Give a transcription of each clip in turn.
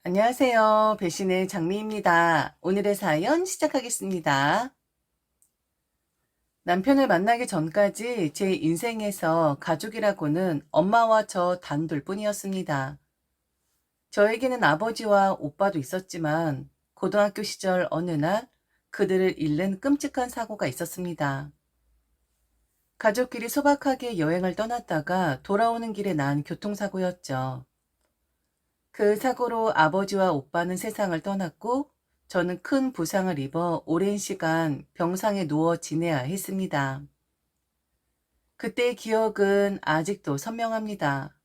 안녕하세요. 배신의 장미입니다. 오늘의 사연 시작하겠습니다. 남편을 만나기 전까지 제 인생에서 가족이라고는 엄마와 저 단둘 뿐이었습니다. 저에게는 아버지와 오빠도 있었지만 고등학교 시절 어느 날 그들을 잃는 끔찍한 사고가 있었습니다. 가족끼리 소박하게 여행을 떠났다가 돌아오는 길에 난 교통사고였죠. 그 사고로 아버지와 오빠는 세상을 떠났고 저는 큰 부상을 입어 오랜 시간 병상에 누워 지내야 했습니다. 그때의 기억은 아직도 선명합니다.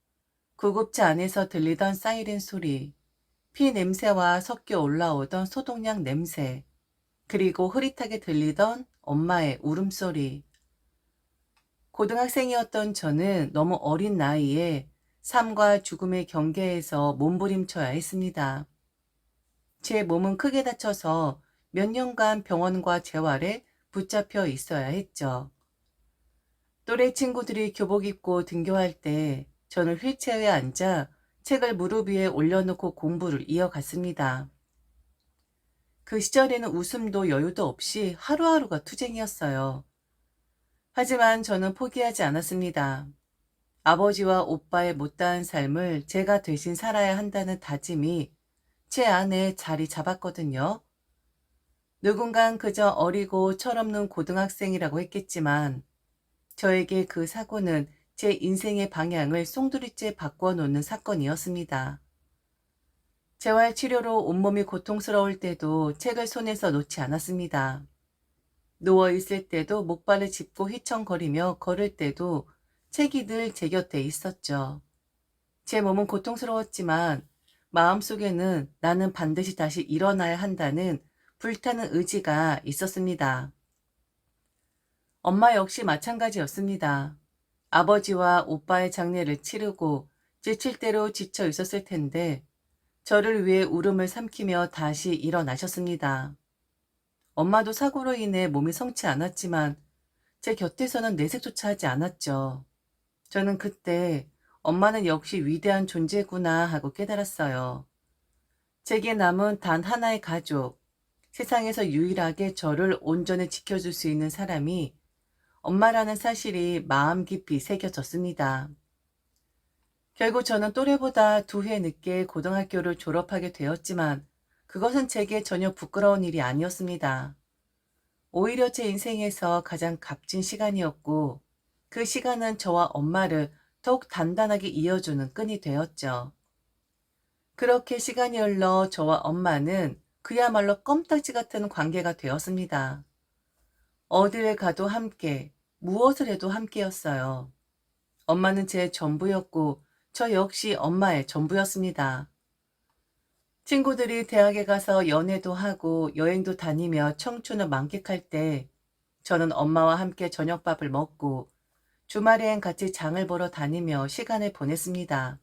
구급차 안에서 들리던 사이렌 소리, 피 냄새와 섞여 올라오던 소독약 냄새, 그리고 흐릿하게 들리던 엄마의 울음소리. 고등학생이었던 저는 너무 어린 나이에 삶과 죽음의 경계에서 몸부림쳐야 했습니다. 제 몸은 크게 다쳐서 몇 년간 병원과 재활에 붙잡혀 있어야 했죠. 또래 친구들이 교복 입고 등교할 때 저는 휠체어에 앉아 책을 무릎 위에 올려놓고 공부를 이어갔습니다. 그 시절에는 웃음도 여유도 없이 하루하루가 투쟁이었어요. 하지만 저는 포기하지 않았습니다. 아버지와 오빠의 못다한 삶을 제가 대신 살아야 한다는 다짐이 제 안에 자리 잡았거든요. 누군간 그저 어리고 철없는 고등학생이라고 했겠지만 저에게 그 사고는 제 인생의 방향을 송두리째 바꿔놓는 사건이었습니다. 재활치료로 온몸이 고통스러울 때도 책을 손에서 놓지 않았습니다. 누워있을 때도 목발을 짚고 휘청거리며 걸을 때도 책이 늘 제 곁에 있었죠. 제 몸은 고통스러웠지만 마음속에는 나는 반드시 다시 일어나야 한다는 불타는 의지가 있었습니다. 엄마 역시 마찬가지였습니다. 아버지와 오빠의 장례를 치르고 지칠 대로 지쳐 있었을 텐데 저를 위해 울음을 삼키며 다시 일어나셨습니다. 엄마도 사고로 인해 몸이 성치 않았지만 제 곁에서는 내색조차 하지 않았죠. 저는 그때 엄마는 역시 위대한 존재구나 하고 깨달았어요. 제게 남은 단 하나의 가족, 세상에서 유일하게 저를 온전히 지켜줄 수 있는 사람이 엄마라는 사실이 마음 깊이 새겨졌습니다. 결국 저는 또래보다 2해 늦게 고등학교를 졸업하게 되었지만 그것은 제게 전혀 부끄러운 일이 아니었습니다. 오히려 제 인생에서 가장 값진 시간이었고 그 시간은 저와 엄마를 더욱 단단하게 이어주는 끈이 되었죠. 그렇게 시간이 흘러 저와 엄마는 그야말로 껌딱지 같은 관계가 되었습니다. 어디를 가도 함께, 무엇을 해도 함께였어요. 엄마는 제 전부였고 저 역시 엄마의 전부였습니다. 친구들이 대학에 가서 연애도 하고 여행도 다니며 청춘을 만끽할 때 저는 엄마와 함께 저녁밥을 먹고 주말엔 같이 장을 보러 다니며 시간을 보냈습니다.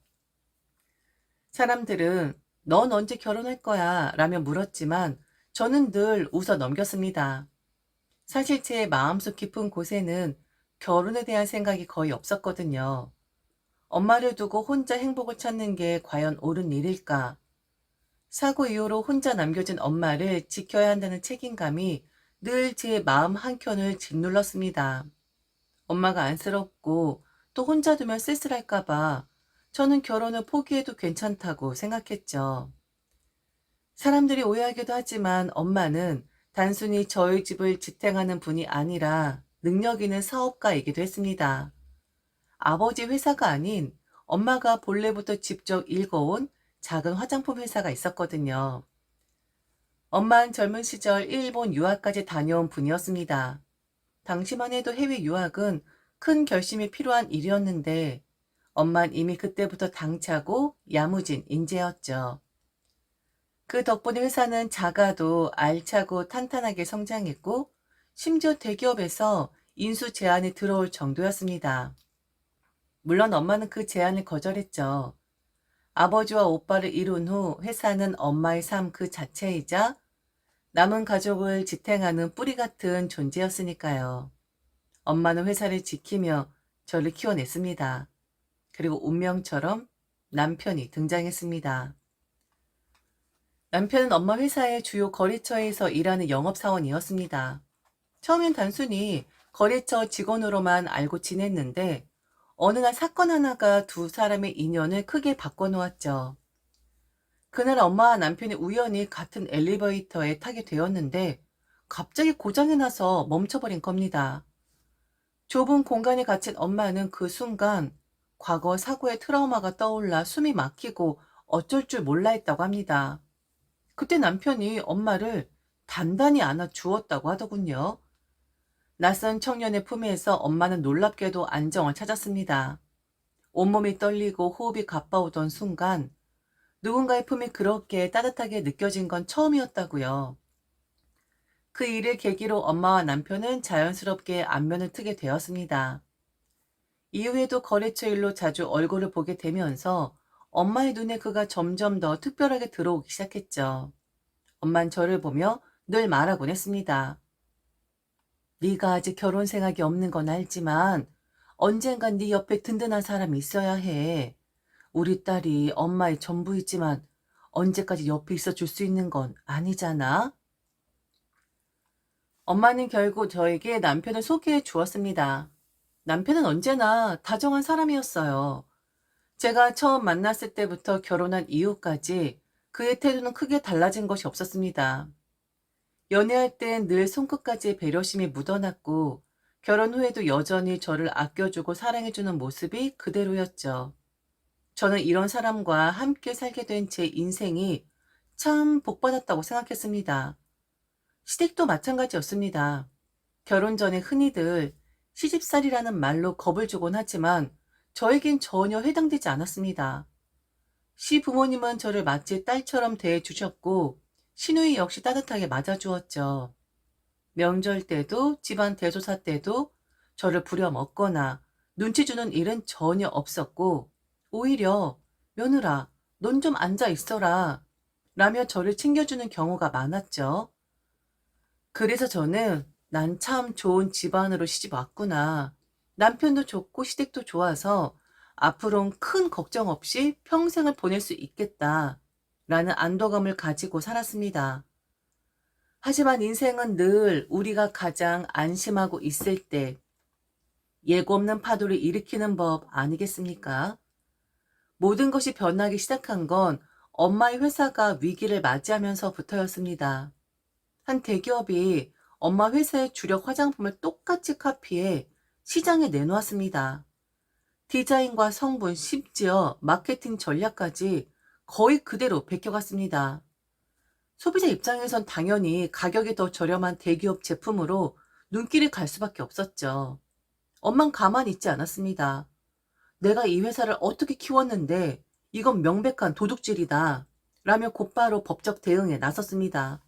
사람들은 넌 언제 결혼할 거야? 라며 물었지만 저는 늘 웃어 넘겼습니다. 사실 제 마음속 깊은 곳에는 결혼에 대한 생각이 거의 없었거든요. 엄마를 두고 혼자 행복을 찾는 게 과연 옳은 일일까? 사고 이후로 혼자 남겨진 엄마를 지켜야 한다는 책임감이 늘 제 마음 한켠을 짓눌렀습니다. 엄마가 안쓰럽고 또 혼자 두면 쓸쓸할까봐 저는 결혼을 포기해도 괜찮다고 생각했죠. 사람들이 오해하기도 하지만 엄마는 단순히 저희 집을 지탱하는 분이 아니라 능력 있는 사업가이기도 했습니다. 아버지 회사가 아닌 엄마가 본래부터 직접 일궈온 작은 화장품 회사가 있었거든요. 엄마는 젊은 시절 일본 유학까지 다녀온 분이었습니다. 당시만 해도 해외 유학은 큰 결심이 필요한 일이었는데 엄만 이미 그때부터 당차고 야무진 인재였죠. 그 덕분에 회사는 작아도 알차고 탄탄하게 성장했고 심지어 대기업에서 인수 제안이 들어올 정도였습니다. 물론 엄마는 그 제안을 거절했죠. 아버지와 오빠를 이룬 후 회사는 엄마의 삶 그 자체이자 남은 가족을 지탱하는 뿌리 같은 존재였으니까요. 엄마는 회사를 지키며 저를 키워냈습니다. 그리고 운명처럼 남편이 등장했습니다. 남편은 엄마 회사의 주요 거래처에서 일하는 영업사원이었습니다. 처음엔 단순히 거래처 직원으로만 알고 지냈는데 어느 날 사건 하나가 두 사람의 인연을 크게 바꿔놓았죠. 그날 엄마와 남편이 우연히 같은 엘리베이터에 타게 되었는데 갑자기 고장이 나서 멈춰버린 겁니다. 좁은 공간에 갇힌 엄마는 그 순간 과거 사고의 트라우마가 떠올라 숨이 막히고 어쩔 줄 몰라 했다고 합니다. 그때 남편이 엄마를 단단히 안아 주었다고 하더군요. 낯선 청년의 품에서 엄마는 놀랍게도 안정을 찾았습니다. 온몸이 떨리고 호흡이 가빠오던 순간 누군가의 품이 그렇게 따뜻하게 느껴진 건 처음이었다고요. 그 일을 계기로 엄마와 남편은 자연스럽게 안면을 트게 되었습니다. 이후에도 거래처 일로 자주 얼굴을 보게 되면서 엄마의 눈에 그가 점점 더 특별하게 들어오기 시작했죠. 엄만 저를 보며 늘 말하곤 했습니다. 네가 아직 결혼 생각이 없는 건 알지만 언젠간 네 옆에 든든한 사람이 있어야 해. 우리 딸이 엄마의 전부이지만 언제까지 옆에 있어 줄 수 있는 건 아니잖아. 엄마는 결국 저에게 남편을 소개해 주었습니다. 남편은 언제나 다정한 사람이었어요. 제가 처음 만났을 때부터 결혼한 이후까지 그의 태도는 크게 달라진 것이 없었습니다. 연애할 땐 늘 손끝까지 배려심이 묻어났고 결혼 후에도 여전히 저를 아껴주고 사랑해주는 모습이 그대로였죠. 저는 이런 사람과 함께 살게 된 제 인생이 참 복받았다고 생각했습니다. 시댁도 마찬가지였습니다. 결혼 전에 흔히들 시집살이라는 말로 겁을 주곤 하지만 저에겐 전혀 해당되지 않았습니다. 시부모님은 저를 마치 딸처럼 대해주셨고 시누이 역시 따뜻하게 맞아주었죠. 명절 때도 집안 대소사 때도 저를 부려먹거나 눈치 주는 일은 전혀 없었고 오히려 며느라, 넌 좀 앉아 있어라 라며 저를 챙겨주는 경우가 많았죠. 그래서 저는 난 참 좋은 집안으로 시집 왔구나. 남편도 좋고 시댁도 좋아서 앞으로는 큰 걱정 없이 평생을 보낼 수 있겠다. 라는 안도감을 가지고 살았습니다. 하지만 인생은 늘 우리가 가장 안심하고 있을 때 예고 없는 파도를 일으키는 법 아니겠습니까? 모든 것이 변하기 시작한 건 엄마의 회사가 위기를 맞이하면서부터였습니다. 한 대기업이 엄마 회사의 주력 화장품을 똑같이 카피해 시장에 내놓았습니다. 디자인과 성분, 심지어 마케팅 전략까지 거의 그대로 베껴갔습니다. 소비자 입장에선 당연히 가격이 더 저렴한 대기업 제품으로 눈길이 갈 수밖에 없었죠. 엄만 가만히 있지 않았습니다. 내가 이 회사를 어떻게 키웠는데 이건 명백한 도둑질이다. 라며 곧바로 법적 대응에 나섰습니다.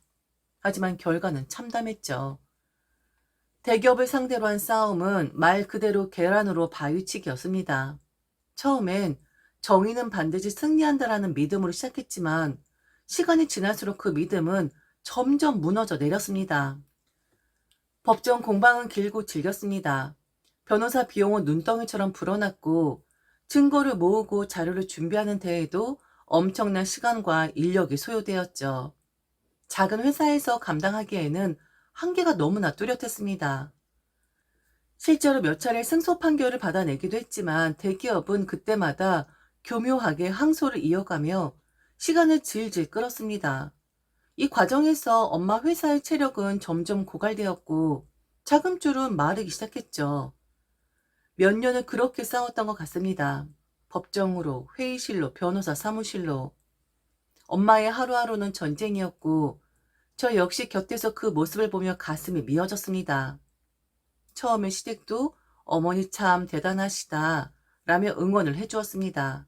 하지만 결과는 참담했죠. 대기업을 상대로 한 싸움은 말 그대로 계란으로 바위치기였습니다. 처음엔 정의는 반드시 승리한다라는 믿음으로 시작했지만 시간이 지날수록 그 믿음은 점점 무너져 내렸습니다. 법정 공방은 길고 질겼습니다. 변호사 비용은 눈덩이처럼 불어났고 증거를 모으고 자료를 준비하는 데에도 엄청난 시간과 인력이 소요되었죠. 작은 회사에서 감당하기에는 한계가 너무나 뚜렷했습니다. 실제로 몇 차례 승소 판결을 받아내기도 했지만 대기업은 그때마다 교묘하게 항소를 이어가며 시간을 질질 끌었습니다. 이 과정에서 엄마 회사의 체력은 점점 고갈되었고 자금줄은 마르기 시작했죠. 몇 년을 그렇게 싸웠던 것 같습니다. 법정으로, 회의실로, 변호사 사무실로. 엄마의 하루하루는 전쟁이었고 저 역시 곁에서 그 모습을 보며 가슴이 미어졌습니다. 처음에 시댁도 어머니 참 대단하시다 라며 응원을 해주었습니다.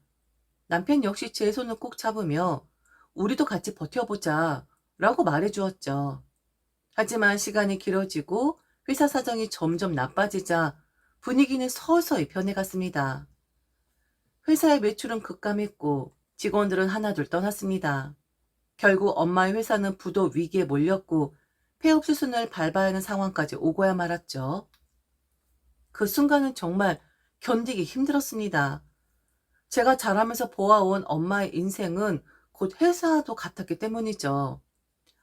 남편 역시 제 손을 꼭 잡으며 우리도 같이 버텨보자 라고 말해주었죠. 하지만 시간이 길어지고 회사 사정이 점점 나빠지자 분위기는 서서히 변해갔습니다. 회사의 매출은 급감했고 직원들은 하나둘 떠났습니다. 결국 엄마의 회사는 부도 위기에 몰렸고 폐업 수순을 밟아야 하는 상황까지 오고야 말았죠. 그 순간은 정말 견디기 힘들었습니다. 제가 자라면서 보아온 엄마의 인생은 곧 회사도 같았기 때문이죠.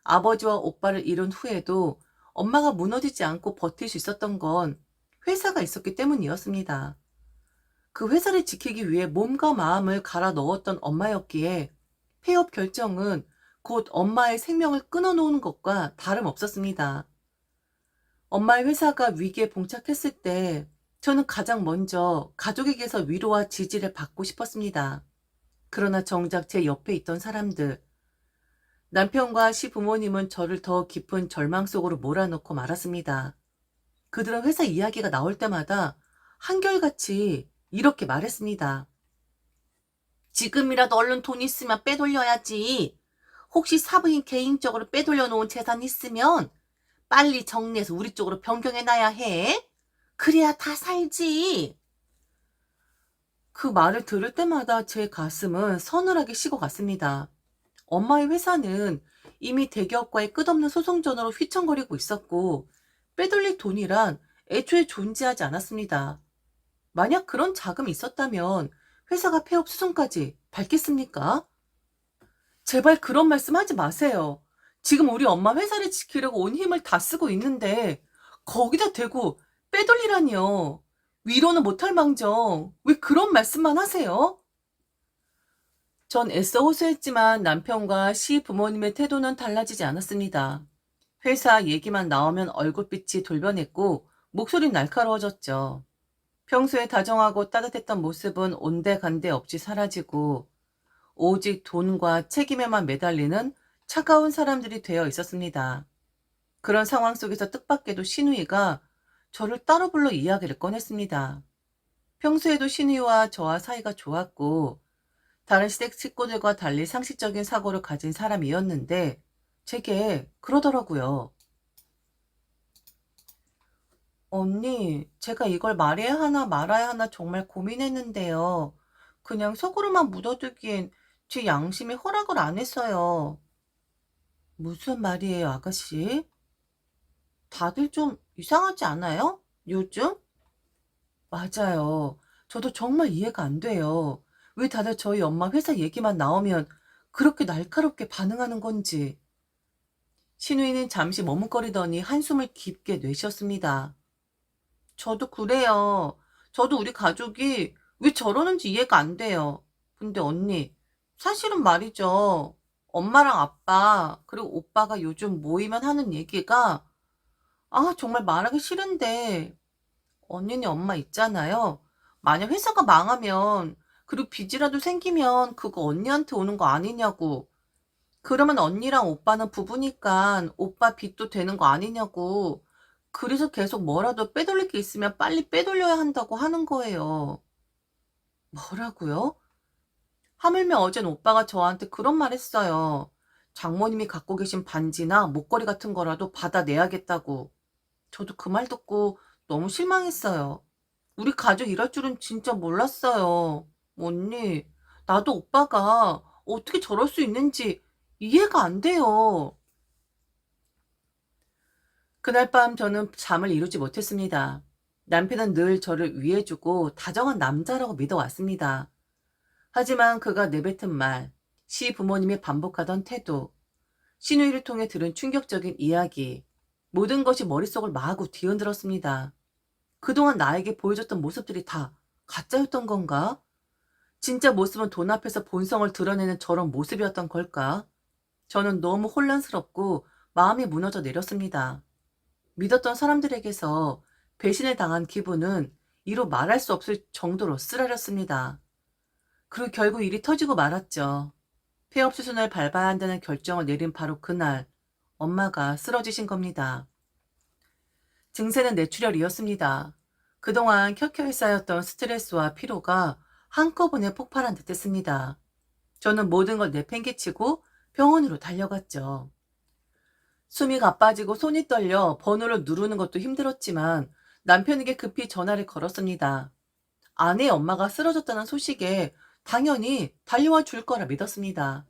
아버지와 오빠를 잃은 후에도 엄마가 무너지지 않고 버틸 수 있었던 건 회사가 있었기 때문이었습니다. 그 회사를 지키기 위해 몸과 마음을 갈아 넣었던 엄마였기에 폐업 결정은 곧 엄마의 생명을 끊어놓은 것과 다름없었습니다. 엄마의 회사가 위기에 봉착했을 때 저는 가장 먼저 가족에게서 위로와 지지를 받고 싶었습니다. 그러나 정작 제 옆에 있던 사람들, 남편과 시부모님은 저를 더 깊은 절망 속으로 몰아넣고 말았습니다. 그들은 회사 이야기가 나올 때마다 한결같이 이렇게 말했습니다. 지금이라도 얼른 돈 있으면 빼돌려야지. 혹시 사부인 개인적으로 빼돌려 놓은 재산 있으면 빨리 정리해서 우리 쪽으로 변경해놔야 해. 그래야 다 살지. 그 말을 들을 때마다 제 가슴은 서늘하게 식어갔습니다. 엄마의 회사는 이미 대기업과의 끝없는 소송 전으로 휘청거리고 있었고 빼돌릴 돈이란 애초에 존재하지 않았습니다. 만약 그런 자금이 있었다면 회사가 폐업 수순까지 밟겠습니까? 제발 그런 말씀 하지 마세요. 지금 우리 엄마 회사를 지키려고 온 힘을 다 쓰고 있는데 거기다 대고 빼돌리라니요. 위로는 못할 망정 왜 그런 말씀만 하세요? 전 애써 호소했지만 남편과 시부모님의 태도는 달라지지 않았습니다. 회사 얘기만 나오면 얼굴빛이 돌변했고 목소리는 날카로워졌죠. 평소에 다정하고 따뜻했던 모습은 온데간데 없이 사라지고 오직 돈과 책임에만 매달리는 차가운 사람들이 되어 있었습니다. 그런 상황 속에서 뜻밖에도 신우이가 저를 따로 불러 이야기를 꺼냈습니다. 평소에도 신우이와 저와 사이가 좋았고 다른 시댁 식구들과 달리 상식적인 사고를 가진 사람이었는데 제게 그러더라고요. 언니, 제가 이걸 말해야 하나 말아야 하나 정말 고민했는데요. 그냥 속으로만 묻어두기엔 제 양심이 허락을 안 했어요. 무슨 말이에요, 아가씨? 다들 좀 이상하지 않아요? 요즘? 맞아요. 저도 정말 이해가 안 돼요. 왜 다들 저희 엄마 회사 얘기만 나오면 그렇게 날카롭게 반응하는 건지. 신우이는 잠시 머뭇거리더니 한숨을 깊게 내쉬었습니다. 저도 그래요. 저도 우리 가족이 왜 저러는지 이해가 안 돼요. 근데 언니, 사실은 말이죠. 엄마랑 아빠, 그리고 오빠가 요즘 모이면 하는 얘기가, 정말 말하기 싫은데, 언니네 엄마 있잖아요. 만약 회사가 망하면, 그리고 빚이라도 생기면 그거 언니한테 오는 거 아니냐고. 그러면 언니랑 오빠는 부부니까 오빠 빚도 되는 거 아니냐고. 그래서 계속 뭐라도 빼돌릴 게 있으면 빨리 빼돌려야 한다고 하는 거예요. 뭐라고요? 하물며 어젠 오빠가 저한테 그런 말 했어요. 장모님이 갖고 계신 반지나 목걸이 같은 거라도 받아내야겠다고. 저도 그 말 듣고 너무 실망했어요. 우리 가족 이럴 줄은 진짜 몰랐어요. 언니, 나도 오빠가 어떻게 저럴 수 있는지 이해가 안 돼요. 그날 밤 저는 잠을 이루지 못했습니다. 남편은 늘 저를 위해주고 다정한 남자라고 믿어왔습니다. 하지만 그가 내뱉은 말, 시부모님이 반복하던 태도, 시누이를 통해 들은 충격적인 이야기, 모든 것이 머릿속을 마구 뒤흔들었습니다. 그동안 나에게 보여줬던 모습들이 다 가짜였던 건가? 진짜 모습은 돈 앞에서 본성을 드러내는 저런 모습이었던 걸까? 저는 너무 혼란스럽고 마음이 무너져 내렸습니다. 믿었던 사람들에게서 배신을 당한 기분은 이루 말할 수 없을 정도로 쓰라렸습니다. 그리고 결국 일이 터지고 말았죠. 폐업 수순을 밟아야 한다는 결정을 내린 바로 그날, 엄마가 쓰러지신 겁니다. 증세는 뇌출혈이었습니다. 그동안 켜켜이 쌓였던 스트레스와 피로가 한꺼번에 폭발한 듯 했습니다. 저는 모든 걸 내팽개치고 병원으로 달려갔죠. 숨이 가빠지고 손이 떨려 번호를 누르는 것도 힘들었지만 남편에게 급히 전화를 걸었습니다. 아내의 엄마가 쓰러졌다는 소식에 당연히 달려와 줄 거라 믿었습니다.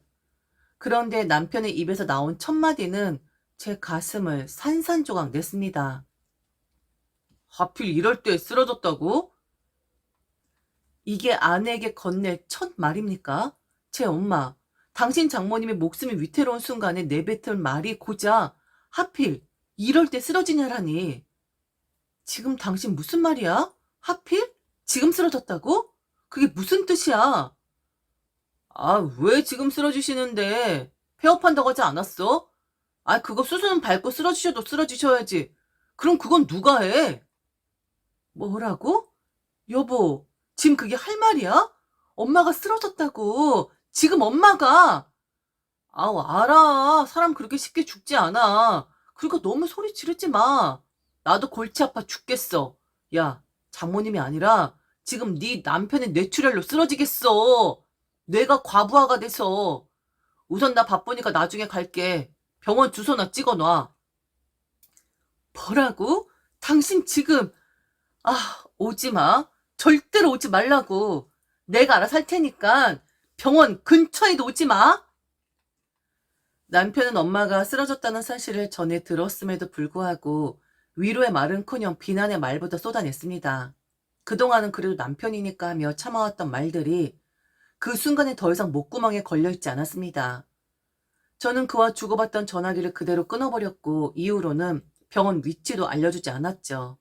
그런데 남편의 입에서 나온 첫 마디는 제 가슴을 산산조각 냈습니다. 하필 이럴 때 쓰러졌다고? 이게 아내에게 건넬 첫 말입니까? 제 엄마, 당신 장모님의 목숨이 위태로운 순간에 내뱉은 말이 고작 하필 이럴 때 쓰러지냐라니. 지금 당신 무슨 말이야? 하필? 지금 쓰러졌다고? 그게 무슨 뜻이야? 아, 왜 지금 쓰러지시는데? 폐업한다고 하지 않았어? 아, 그거 수술은 밟고 쓰러지셔도 쓰러지셔야지. 그럼 그건 누가 해? 뭐라고? 여보, 지금 그게 할 말이야? 엄마가 쓰러졌다고. 지금 엄마가. 아우, 알아. 사람 그렇게 쉽게 죽지 않아. 그러니까 너무 소리 지르지 마. 나도 골치 아파 죽겠어. 야, 장모님이 아니라 지금 네 남편의 뇌출혈로 쓰러지겠어. 뇌가 과부하가 돼서. 우선 나 바쁘니까 나중에 갈게. 병원 주소나 찍어놔. 뭐라고? 당신 지금, 아, 오지 마. 절대로 오지 말라고. 내가 알아서 할 테니까 병원 근처에도 오지 마. 남편은 엄마가 쓰러졌다는 사실을 전해 들었음에도 불구하고 위로의 말은커녕 비난의 말보다 쏟아냈습니다. 그동안은 그래도 남편이니까 하며 참아왔던 말들이 그 순간에 더 이상 목구멍에 걸려있지 않았습니다. 저는 그와 주고받던 전화기를 그대로 끊어버렸고 이후로는 병원 위치도 알려주지 않았죠.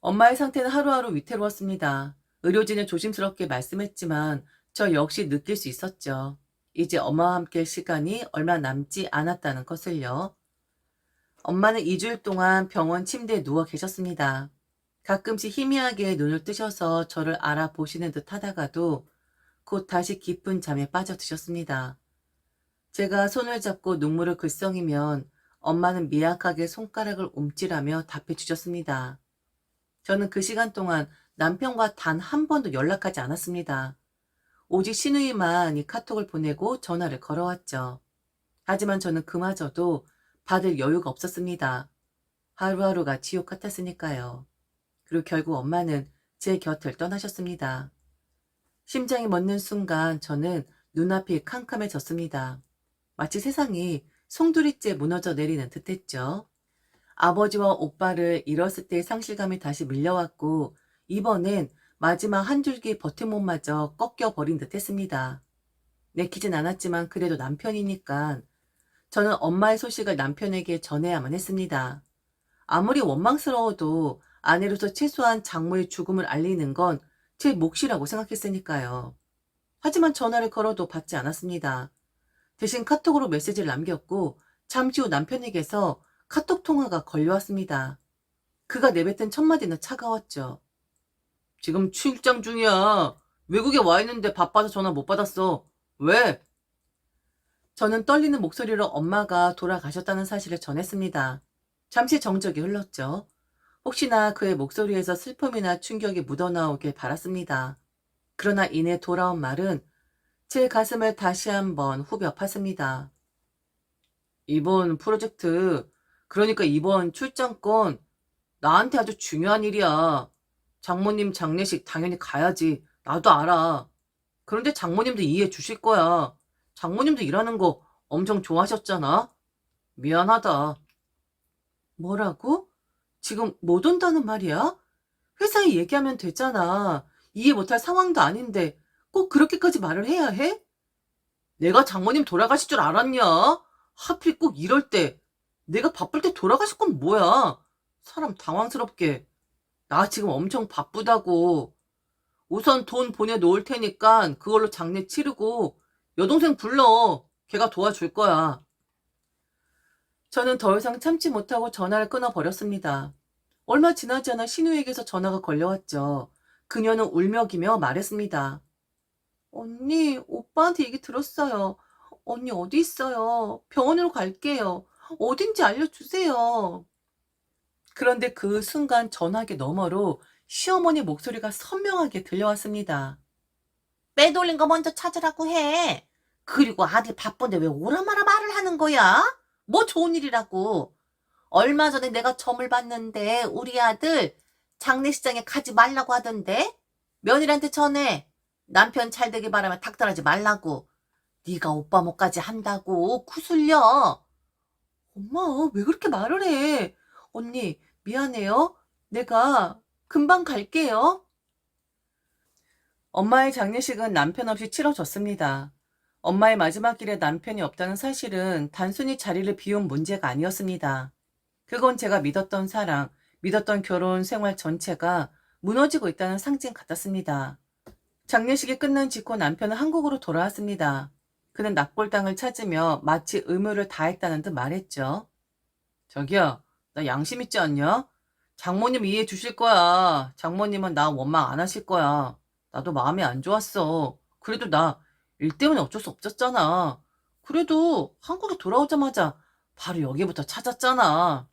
엄마의 상태는 하루하루 위태로웠습니다. 의료진은 조심스럽게 말씀했지만 저 역시 느낄 수 있었죠. 이제 엄마와 함께 시간이 얼마 남지 않았다는 것을요. 엄마는 2주일 동안 병원 침대에 누워 계셨습니다. 가끔씩 희미하게 눈을 뜨셔서 저를 알아보시는 듯 하다가도 곧 다시 깊은 잠에 빠져드셨습니다. 제가 손을 잡고 눈물을 글썽이면 엄마는 미약하게 손가락을 움찔하며 답해 주셨습니다. 저는 그 시간 동안 남편과 단 한 번도 연락하지 않았습니다. 오직 시누이만 이 카톡을 보내고 전화를 걸어왔죠. 하지만 저는 그마저도 받을 여유가 없었습니다. 하루하루가 지옥 같았으니까요. 그리고 결국 엄마는 제 곁을 떠나셨습니다. 심장이 멎는 순간 저는 눈앞이 캄캄해졌습니다. 마치 세상이 송두리째 무너져 내리는 듯했죠. 아버지와 오빠를 잃었을 때의 상실감이 다시 밀려왔고 이번엔 마지막 한 줄기 버팀목마저 꺾여버린 듯 했습니다. 내키진 않았지만 그래도 남편이니까 저는 엄마의 소식을 남편에게 전해야만 했습니다. 아무리 원망스러워도 아내로서 최소한 장모의 죽음을 알리는 건 제 몫이라고 생각했으니까요. 하지만 전화를 걸어도 받지 않았습니다. 대신 카톡으로 메시지를 남겼고 잠시 후 남편에게서 카톡 통화가 걸려왔습니다. 그가 내뱉은 첫 마디는 차가웠죠. 지금 출장 중이야. 외국에 와 있는데 바빠서 전화 못 받았어. 왜? 저는 떨리는 목소리로 엄마가 돌아가셨다는 사실을 전했습니다. 잠시 정적이 흘렀죠. 혹시나 그의 목소리에서 슬픔이나 충격이 묻어나오길 바랐습니다. 그러나 이내 돌아온 말은 제 가슴을 다시 한번 후벼 팠습니다. 이번 프로젝트, 그러니까 이번 출장권, 나한테 아주 중요한 일이야. 장모님 장례식 당연히 가야지. 나도 알아. 그런데 장모님도 이해해 주실 거야. 장모님도 일하는 거 엄청 좋아하셨잖아. 미안하다. 뭐라고? 지금 못 온다는 말이야? 회사에 얘기하면 되잖아. 이해 못할 상황도 아닌데 꼭 그렇게까지 말을 해야 해? 내가 장모님 돌아가실 줄 알았냐? 하필 꼭 이럴 때. 내가 바쁠 때 돌아가실 건 뭐야? 사람 당황스럽게. 나 지금 엄청 바쁘다고. 우선 돈 보내놓을 테니까 그걸로 장례 치르고 여동생 불러. 걔가 도와줄 거야. 저는 더 이상 참지 못하고 전화를 끊어버렸습니다. 얼마 지나지 않아 신우에게서 전화가 걸려왔죠. 그녀는 울며기며 말했습니다. 언니, 오빠한테 얘기 들었어요. 언니 어디 있어요? 병원으로 갈게요. 어딘지 알려주세요. 그런데 그 순간 전화기 너머로 시어머니 목소리가 선명하게 들려왔습니다. 빼돌린 거 먼저 찾으라고 해. 그리고 아들 바쁜데 왜 오라마라 말을 하는 거야? 뭐 좋은 일이라고. 얼마 전에 내가 점을 봤는데 우리 아들 장례식장에 가지 말라고 하던데. 며느리한테 전해. 남편 잘되길 바라면 닥달하지 말라고. 네가 오빠 목까지 한다고 구슬려. 엄마, 왜 그렇게 말을 해? 언니, 미안해요. 내가 금방 갈게요. 엄마의 장례식은 남편 없이 치러졌습니다. 엄마의 마지막 길에 남편이 없다는 사실은 단순히 자리를 비운 문제가 아니었습니다. 그건 제가 믿었던 사랑, 믿었던 결혼 생활 전체가 무너지고 있다는 상징 같았습니다. 장례식이 끝난 직후 남편은 한국으로 돌아왔습니다. 그는 납골당을 찾으며 마치 의무를 다했다는 듯 말했죠. 자기야, 나 양심 있지 않냐? 장모님 이해해 주실 거야. 장모님은 나 원망 안 하실 거야. 나도 마음이 안 좋았어. 그래도 나 일 때문에 어쩔 수 없었잖아. 그래도 한국에 돌아오자마자 바로 여기부터 찾았잖아.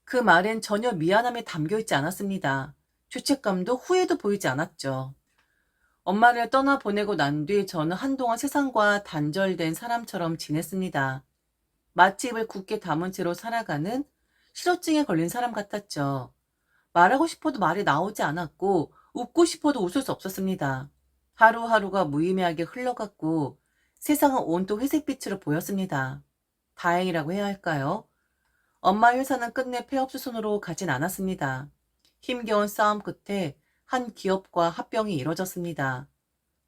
그 말엔 전혀 미안함이 담겨 있지 않았습니다. 죄책감도 후회도 보이지 않았죠. 엄마를 떠나보내고 난 뒤 저는 한동안 세상과 단절된 사람처럼 지냈습니다. 마치 입을 굳게 다문 채로 살아가는 실어증에 걸린 사람 같았죠. 말하고 싶어도 말이 나오지 않았고 웃고 싶어도 웃을 수 없었습니다. 하루하루가 무의미하게 흘러갔고 세상은 온통 회색빛으로 보였습니다. 다행이라고 해야 할까요? 엄마의 회사는 끝내 폐업수순으로 가진 않았습니다. 힘겨운 싸움 끝에 한 기업과 합병이 이뤄졌습니다.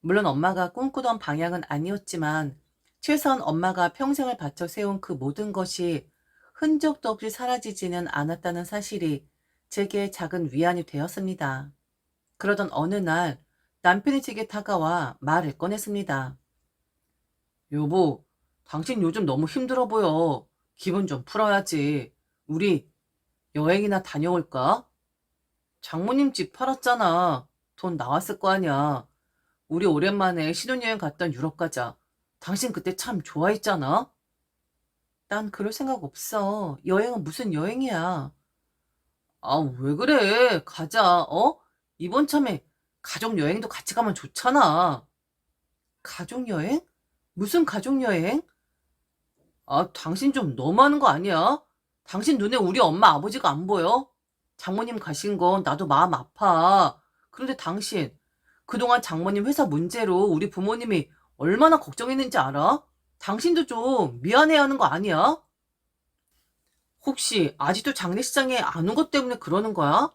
물론 엄마가 꿈꾸던 방향은 아니었지만 최소한 엄마가 평생을 바쳐 세운 그 모든 것이 흔적도 없이 사라지지는 않았다는 사실이 제게 작은 위안이 되었습니다. 그러던 어느 날 남편이 제게 다가와 말을 꺼냈습니다. 여보, 당신 요즘 너무 힘들어 보여. 기분 좀 풀어야지. 우리 여행이나 다녀올까? 장모님 집 팔았잖아. 돈 나왔을 거 아니야. 우리 오랜만에 신혼여행 갔던 유럽 가자. 당신 그때 참 좋아했잖아? 난 그럴 생각 없어. 여행은 무슨 여행이야. 아, 왜 그래? 가자, 어? 이번 참에 가족여행도 같이 가면 좋잖아. 가족여행? 무슨 가족여행? 아, 당신 좀 너무하는 거 아니야? 당신 눈에 우리 엄마 아버지가 안 보여? 장모님 가신 건 나도 마음 아파. 그런데 당신, 그동안 장모님 회사 문제로 우리 부모님이 얼마나 걱정했는지 알아? 당신도 좀 미안해야 하는 거 아니야? 혹시 아직도 장례식장에 안 온 것 때문에 그러는 거야?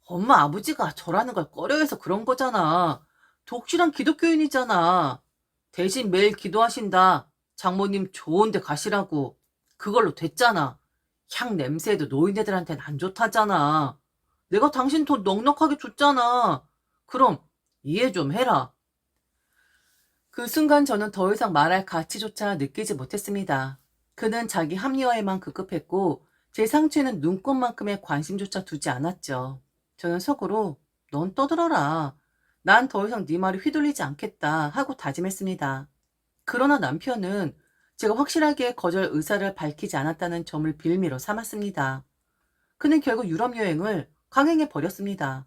엄마 아버지가 저라는 걸 꺼려해서 그런 거잖아. 독실한 기독교인이잖아. 대신 매일 기도하신다. 장모님 좋은 데 가시라고. 그걸로 됐잖아. 향 냄새도 노인네들한테는 안 좋다잖아. 내가 당신 돈 넉넉하게 줬잖아. 그럼 이해 좀 해라. 그 순간 저는 더 이상 말할 가치조차 느끼지 못했습니다. 그는 자기 합리화에만 급급했고 제 상처에는 눈꽃만큼의 관심조차 두지 않았죠. 저는 속으로 넌 떠들어라. 난 더 이상 네 말에 휘둘리지 않겠다 하고 다짐했습니다. 그러나 남편은 제가 확실하게 거절 의사를 밝히지 않았다는 점을 빌미로 삼았습니다. 그는 결국 유럽 여행을 강행해 버렸습니다.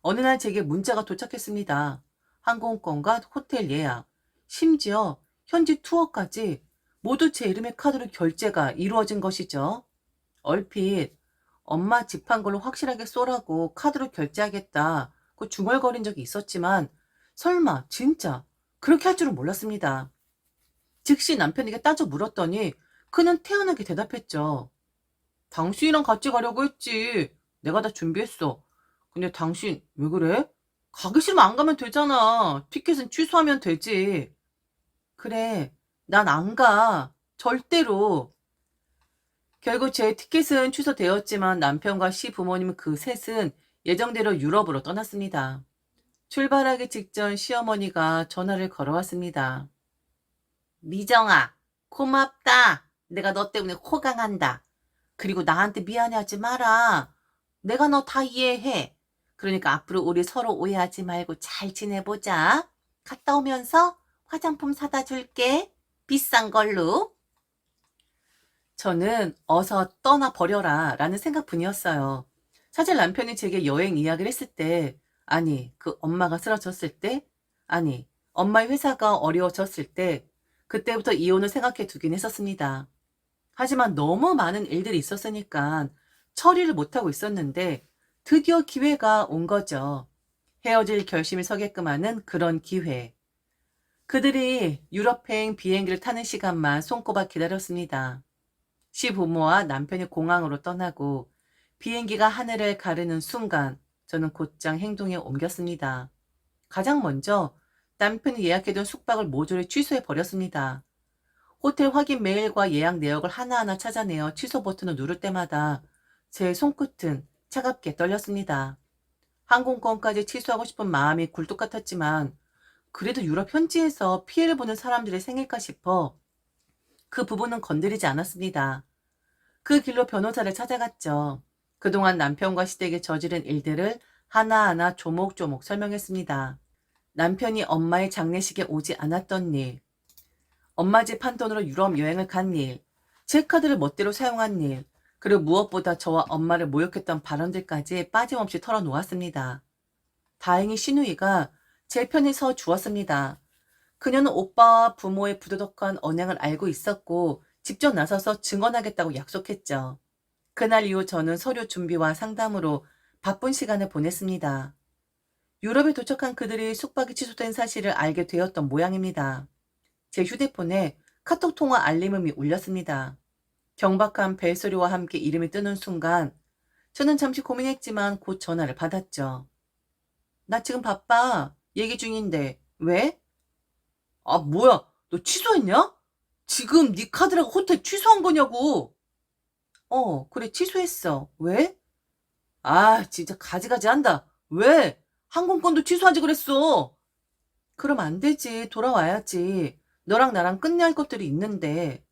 어느 날 제게 문자가 도착했습니다. 항공권과 호텔 예약, 심지어 현지 투어까지 모두 제 이름의 카드로 결제가 이루어진 것이죠. 얼핏 엄마 집 한 걸로 확실하게 쏘라고 카드로 결제하겠다고 중얼거린 적이 있었지만 설마 진짜 그렇게 할 줄은 몰랐습니다. 즉시 남편에게 따져 물었더니 그는 태연하게 대답했죠. 당신이랑 같이 가려고 했지. 내가 다 준비했어. 근데 당신 왜 그래? 가기 싫으면 안 가면 되잖아. 티켓은 취소하면 되지. 그래, 난 안 가. 절대로. 결국 제 티켓은 취소되었지만 남편과 시부모님 그 셋은 예정대로 유럽으로 떠났습니다. 출발하기 직전 시어머니가 전화를 걸어왔습니다. 미정아, 고맙다. 내가 너 때문에 호강한다. 그리고 나한테 미안해하지 마라. 내가 너 다 이해해. 그러니까 앞으로 우리 서로 오해하지 말고 잘 지내보자. 갔다 오면서 화장품 사다 줄게. 비싼 걸로. 저는 어서 떠나버려라 라는 생각뿐이었어요. 사실 남편이 제게 여행 이야기를 했을 때, 아니, 그 엄마가 쓰러졌을 때, 아니, 엄마의 회사가 어려워졌을 때, 그때부터 이혼을 생각해 두긴 했었습니다. 하지만 너무 많은 일들이 있었으니까 처리를 못하고 있었는데 드디어 기회가 온 거죠. 헤어질 결심이 서게끔 하는 그런 기회. 그들이 유럽행 비행기를 타는 시간만 손꼽아 기다렸습니다. 시부모와 남편이 공항으로 떠나고 비행기가 하늘을 가르는 순간 저는 곧장 행동에 옮겼습니다. 가장 먼저 남편이 예약해둔 숙박을 모조리 취소해 버렸습니다. 호텔 확인 메일과 예약 내역을 하나하나 찾아내어 취소 버튼을 누를 때마다 제 손끝은 차갑게 떨렸습니다. 항공권까지 취소하고 싶은 마음이 굴뚝 같았지만 그래도 유럽 현지에서 피해를 보는 사람들의 생일까 싶어 그 부분은 건드리지 않았습니다. 그 길로 변호사를 찾아갔죠. 그동안 남편과 시댁이 저지른 일들을 하나하나 조목조목 설명했습니다. 남편이 엄마의 장례식에 오지 않았던 일, 엄마 집 한 돈으로 유럽 여행을 간 일, 제 카드를 멋대로 사용한 일, 그리고 무엇보다 저와 엄마를 모욕했던 발언들까지 빠짐없이 털어놓았습니다. 다행히 신우이가 제 편에 서 주었습니다. 그녀는 오빠와 부모의 부도덕한 언행을 알고 있었고 직접 나서서 증언하겠다고 약속했죠. 그날 이후 저는 서류 준비와 상담으로 바쁜 시간을 보냈습니다. 유럽에 도착한 그들이 숙박이 취소된 사실을 알게 되었던 모양입니다. 제 휴대폰에 카톡 통화 알림음이 울렸습니다. 경박한 벨소리와 함께 이름이 뜨는 순간 저는 잠시 고민했지만 곧 전화를 받았죠. 나 지금 바빠. 얘기 중인데. 왜? 아, 뭐야? 너 취소했냐? 지금 네 카드라고 호텔 취소한 거냐고. 그래, 취소했어. 왜? 아, 진짜 가지가지 한다. 왜? 항공권도 취소하지 그랬어. 그럼 안 되지. 돌아와야지. 너랑 나랑 끝내야 할 것들이 있는데.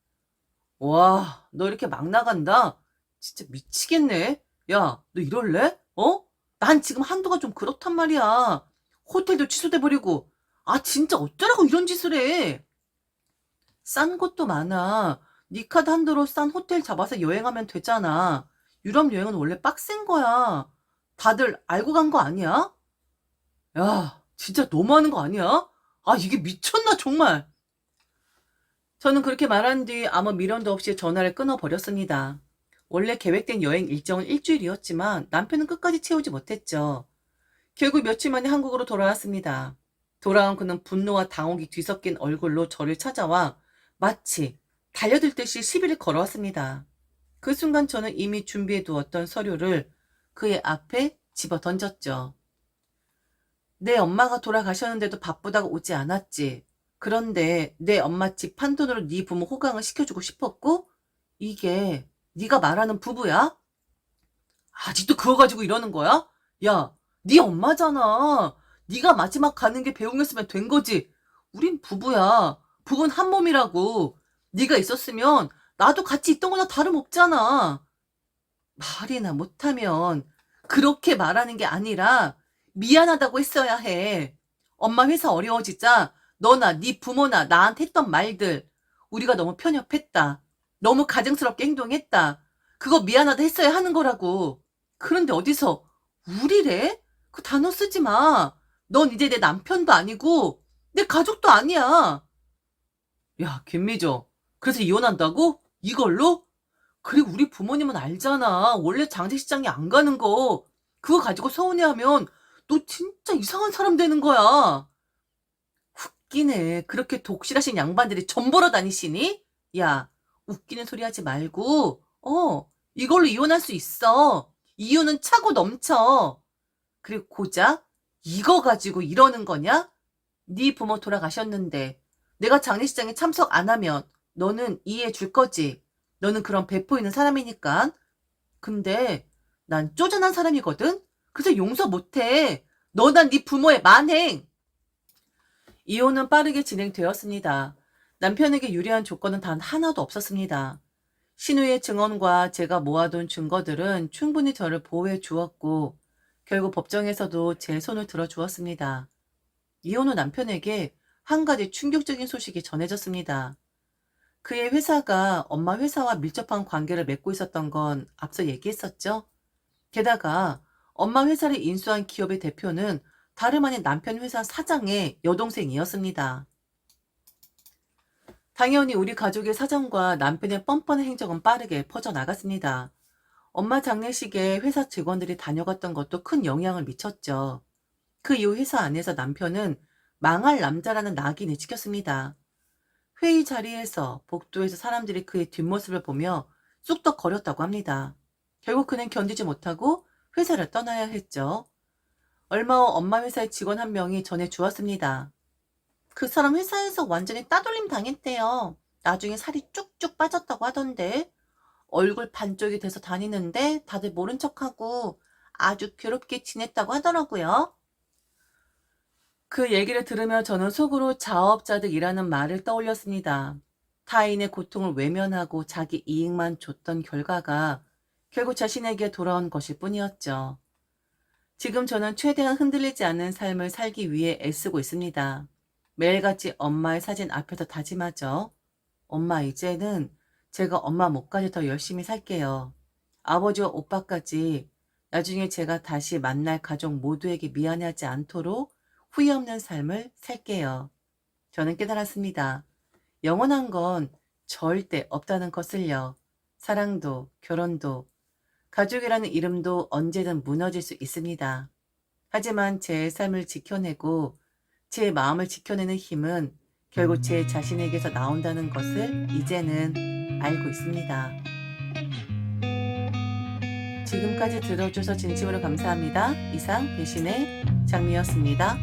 와, 너 이렇게 막 나간다? 진짜 미치겠네. 야, 너 이럴래? 난 지금 한도가 좀 그렇단 말이야. 호텔도 취소돼버리고. 아, 진짜 어쩌라고 이런 짓을 해. 싼 곳도 많아. 네 카드 한도로 싼 호텔 잡아서 여행하면 되잖아. 유럽 여행은 원래 빡센 거야. 다들 알고 간 거 아니야? 야, 진짜 너무하는 거 아니야? 아, 이게 미쳤나, 정말. 저는 그렇게 말한 뒤 아무 미련도 없이 전화를 끊어버렸습니다. 원래 계획된 여행 일정은 일주일이었지만 남편은 끝까지 채우지 못했죠. 결국 며칠 만에 한국으로 돌아왔습니다. 돌아온 그는 분노와 당혹이 뒤섞인 얼굴로 저를 찾아와 마치 달려들 듯이 시비를 걸어왔습니다. 그 순간 저는 이미 준비해 두었던 서류를 그의 앞에 집어 던졌죠. 내 엄마가 돌아가셨는데도 바쁘다고 오지 않았지. 그런데 내 엄마 집 판돈으로 네 부모 호강을 시켜주고 싶었고 이게 네가 말하는 부부야? 아직도 그거 가지고 이러는 거야? 야, 네 엄마잖아. 네가 마지막 가는 게 배웅이었으면 된 거지. 우린 부부야. 부부는 한 몸이라고. 네가 있었으면 나도 같이 있던 거나 다름없잖아. 말이나 못하면 그렇게 말하는 게 아니라 미안하다고 했어야 해. 엄마 회사 어려워지자 너나 네 부모나 나한테 했던 말들 우리가 너무 편협했다. 너무 가증스럽게 행동했다. 그거 미안하다 했어야 하는 거라고. 그런데 어디서 우리래? 그 단어 쓰지 마. 넌 이제 내 남편도 아니고 내 가족도 아니야. 야, 김미정. 그래서 이혼한다고? 이걸로? 그리고 우리 부모님은 알잖아. 원래 장례식장에 안 가는 거. 그거 가지고 서운해하면 너 진짜 이상한 사람 되는 거야. 웃기네. 그렇게 독실하신 양반들이 전보러 다니시니? 야, 웃기는 소리 하지 말고, 이걸로 이혼할 수 있어. 이유는 차고 넘쳐. 그리고 고작 이거 가지고 이러는 거냐? 네 부모 돌아가셨는데 내가 장례식장에 참석 안 하면 너는 이해해 줄 거지. 너는 그런 배포 있는 사람이니까. 근데 난 쪼잔한 사람이거든? 그래서 용서 못해. 너나 네 부모의 만행. 이혼은 빠르게 진행되었습니다. 남편에게 유리한 조건은 단 하나도 없었습니다. 신우의 증언과 제가 모아둔 증거들은 충분히 저를 보호해 주었고 결국 법정에서도 제 손을 들어주었습니다. 이혼 후 남편에게 한 가지 충격적인 소식이 전해졌습니다. 그의 회사가 엄마 회사와 밀접한 관계를 맺고 있었던 건 앞서 얘기했었죠? 게다가 엄마 회사를 인수한 기업의 대표는 다름 아닌 남편 회사 사장의 여동생이었습니다. 당연히 우리 가족의 사정과 남편의 뻔뻔한 행적은 빠르게 퍼져나갔습니다. 엄마 장례식에 회사 직원들이 다녀갔던 것도 큰 영향을 미쳤죠. 그 이후 회사 안에서 남편은 망할 남자라는 낙인을 찍혔습니다. 회의 자리에서 복도에서 사람들이 그의 뒷모습을 보며 쑥덕거렸다고 합니다. 결국 그는 견디지 못하고 회사를 떠나야 했죠. 얼마 후 엄마 회사의 직원 한 명이 전해 주었습니다. 그 사람 회사에서 완전히 따돌림 당했대요. 나중에 살이 쭉쭉 빠졌다고 하던데. 얼굴 반쪽이 돼서 다니는데 다들 모른 척하고 아주 괴롭게 지냈다고 하더라고요. 그 얘기를 들으며 저는 속으로 자업자득이라는 말을 떠올렸습니다. 타인의 고통을 외면하고 자기 이익만 줬던 결과가 결국 자신에게 돌아온 것일 뿐이었죠. 지금 저는 최대한 흔들리지 않는 삶을 살기 위해 애쓰고 있습니다. 매일같이 엄마의 사진 앞에서 다짐하죠. 엄마, 이제는 제가 엄마 몫까지 더 열심히 살게요. 아버지와 오빠까지 나중에 제가 다시 만날 가족 모두에게 미안해하지 않도록 후회 없는 삶을 살게요. 저는 깨달았습니다. 영원한 건 절대 없다는 것을요. 사랑도, 결혼도, 가족이라는 이름도 언제든 무너질 수 있습니다. 하지만 제 삶을 지켜내고 제 마음을 지켜내는 힘은 결국 제 자신에게서 나온다는 것을 이제는 알고 있습니다. 지금까지 들어줘서 진심으로 감사합니다. 이상 배신의 장미였습니다.